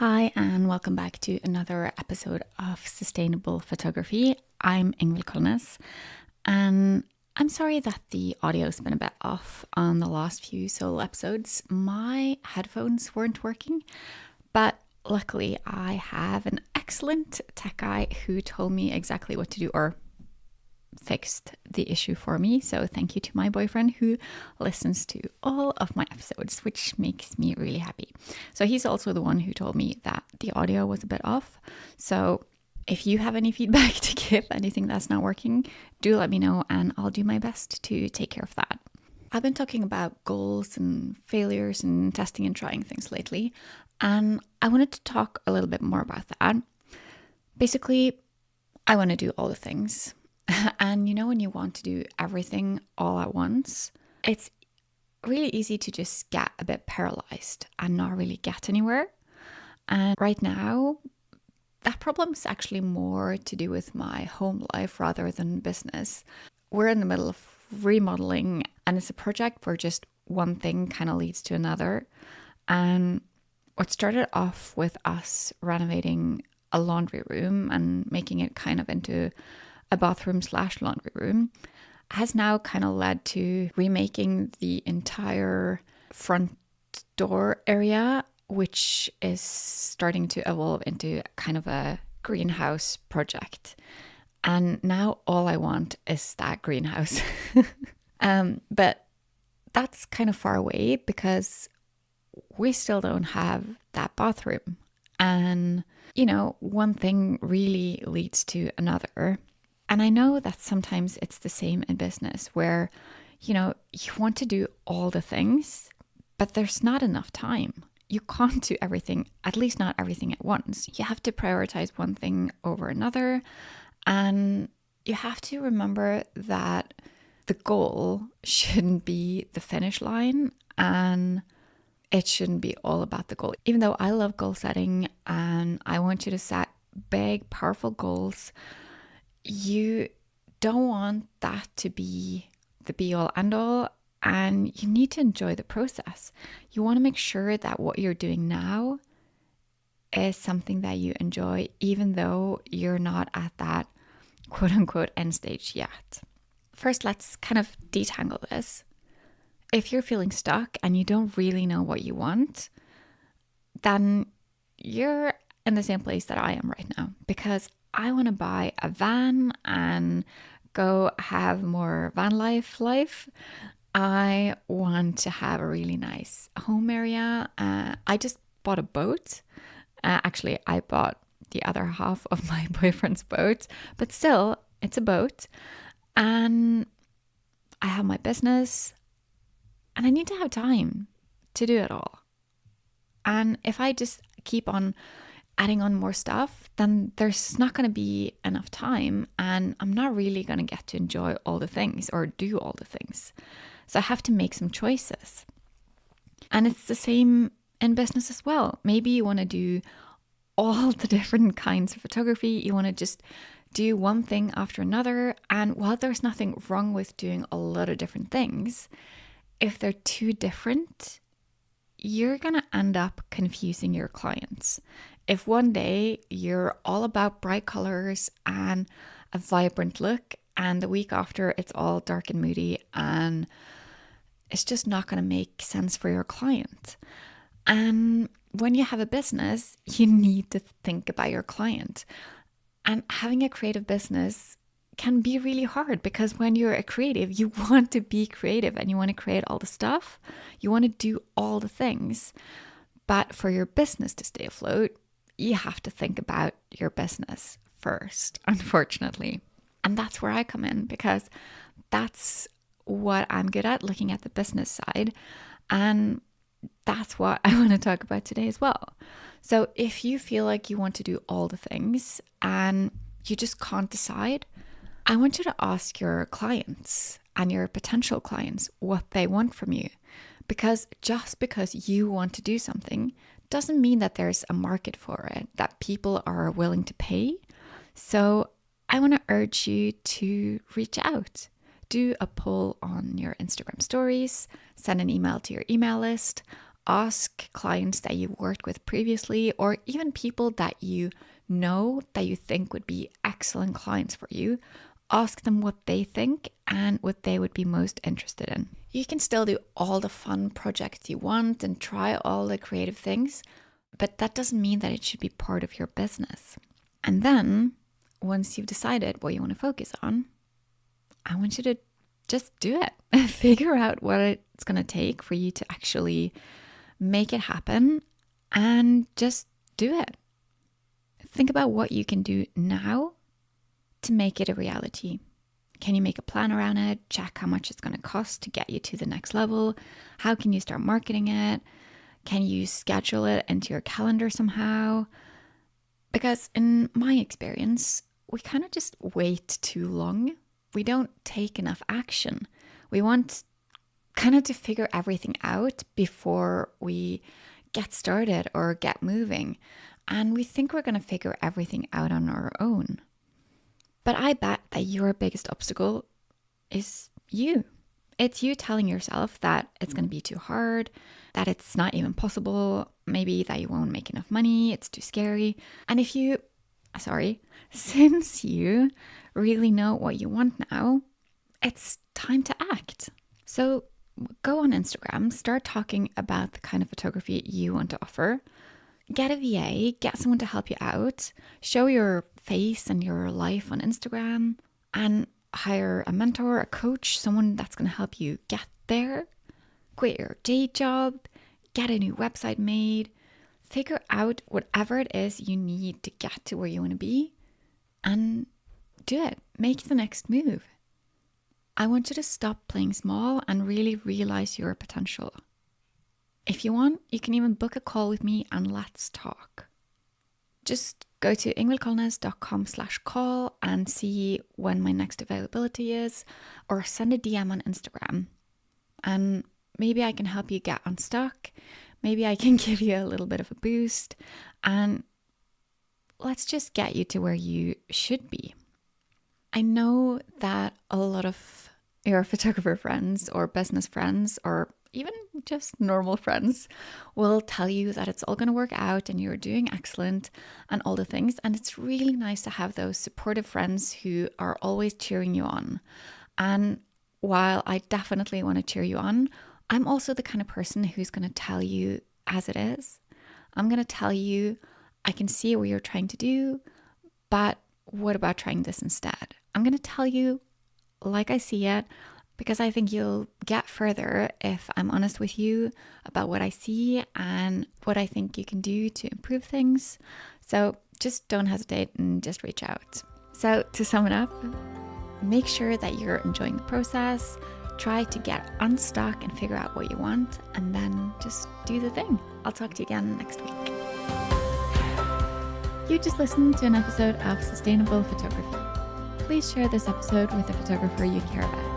Hi, and welcome back to another episode of Sustainable Photography. I'm Ingvild Kolnes, and I'm sorry that the audio's been a bit off on the last few solo episodes. My headphones weren't working, but luckily I have an excellent tech guy who told me exactly what to do, or fixed the issue for me. So thank you to my boyfriend who listens to all of my episodes, which makes me really happy. So he's also the one who told me that the audio was a bit off. So if you have any feedback to give, anything that's not working, do let me know and I'll do my best to take care of that. I've been talking about goals and failures and testing and trying things lately, and I wanted to talk a little bit more about that. Basically, I want to do all the things. And you know, when you want to do everything all at once, it's really easy to just get a bit paralyzed and not really get anywhere. And right now, that problem is actually more to do with my home life rather than business. We're in the middle of remodeling, and it's a project where just one thing kind of leads to another. And what started off with us renovating a laundry room and making it kind of into a bathroom/laundry room has now kind of led to remaking the entire front door area, which is starting to evolve into kind of a greenhouse project. And now all I want is that greenhouse. But that's kind of far away because we still don't have that bathroom. And, you know, one thing really leads to another. And I know that sometimes it's the same in business where, you know, you want to do all the things, but there's not enough time. You can't do everything, at least not everything at once. You have to prioritize one thing over another. And you have to remember that the goal shouldn't be the finish line, and it shouldn't be all about the goal. Even though I love goal setting and I want you to set big, powerful goals, you don't want that to be the be all end all, and you need to enjoy the process. You want to make sure that what you're doing now is something that you enjoy, even though you're not at that quote unquote end stage yet. First, let's kind of detangle this. If you're feeling stuck and you don't really know what you want, then you're in the same place that I am right now, because I want to buy a van and go have more van life. I want to have a really nice home area. I just bought a boat. Actually, I bought the other half of my boyfriend's boat, but still, it's a boat. And I have my business, and I need to have time to do it all. And if I just keep on adding on more stuff, then there's not going to be enough time, and I'm not really going to get to enjoy all the things or do all the things. So I have to make some choices. And it's the same in business as well. Maybe you want to do all the different kinds of photography. You want to just do one thing after another. And while there's nothing wrong with doing a lot of different things, if they're too different, you're going to end up confusing your clients. If one day you're all about bright colors and a vibrant look, and the week after it's all dark and moody, and it's just not going to make sense for your client. And when you have a business, you need to think about your client. And having a creative business can be really hard, because when you're a creative, you want to be creative and you want to create all the stuff. You want to do all the things. But for your business to stay afloat, you have to think about your business first, unfortunately. And that's where I come in, because that's what I'm good at, looking at the business side. And that's what I want to talk about today as well. So if you feel like you want to do all the things and you just can't decide, I want you to ask your clients and your potential clients what they want from you. Because just because you want to do something doesn't mean that there's a market for it, that people are willing to pay. So I want to urge you to reach out. Do a poll on your Instagram stories, send an email to your email list, ask clients that you worked with previously, or even people that you know that you think would be excellent clients for you. Ask them what they think and what they would be most interested in. You can still do all the fun projects you want and try all the creative things, but that doesn't mean that it should be part of your business. And then, once you've decided what you want to focus on, I want you to just do it. Figure out what it's going to take for you to actually make it happen and just do it. Think about what you can do now to make it a reality. Can you make a plan around it? Check how much it's going to cost to get you to the next level. How can you start marketing it? Can you schedule it into your calendar somehow? Because in my experience, we kind of just wait too long. We don't take enough action. We want kind of to figure everything out before we get started or get moving. And we think we're going to figure everything out on our own. But I bet that your biggest obstacle is you. It's you telling yourself that it's going to be too hard, that it's not even possible, maybe that you won't make enough money, it's too scary. And since you really know what you want now, it's time to act. So go on Instagram, start talking about the kind of photography you want to offer. Get a VA, get someone to help you out, show your face and your life on Instagram, and hire a mentor, a coach, someone that's going to help you get there. Quit your day job, get a new website made, figure out whatever it is you need to get to where you want to be, and do it. Make the next move. I want you to stop playing small and really realize your potential. If you want, you can even book a call with me and let's talk. Just go to ingvildkolnes.com/call and see when my next availability is, or send a DM on Instagram. And maybe I can help you get unstuck. Maybe I can give you a little bit of a boost. And let's just get you to where you should be. I know that a lot of your photographer friends or business friends or even just normal friends will tell you that it's all going to work out and you're doing excellent and all the things. And it's really nice to have those supportive friends who are always cheering you on. And while I definitely want to cheer you on, I'm also the kind of person who's going to tell you as it is. I'm going to tell you, I can see what you're trying to do, but what about trying this instead? I'm going to tell you like I see it, because I think you'll get further if I'm honest with you about what I see and what I think you can do to improve things. So just don't hesitate and just reach out. So to sum it up, make sure that you're enjoying the process, try to get unstuck and figure out what you want, and then just do the thing. I'll talk to you again next week. You just listened to an episode of Sustainable Photography. Please share this episode with a photographer you care about.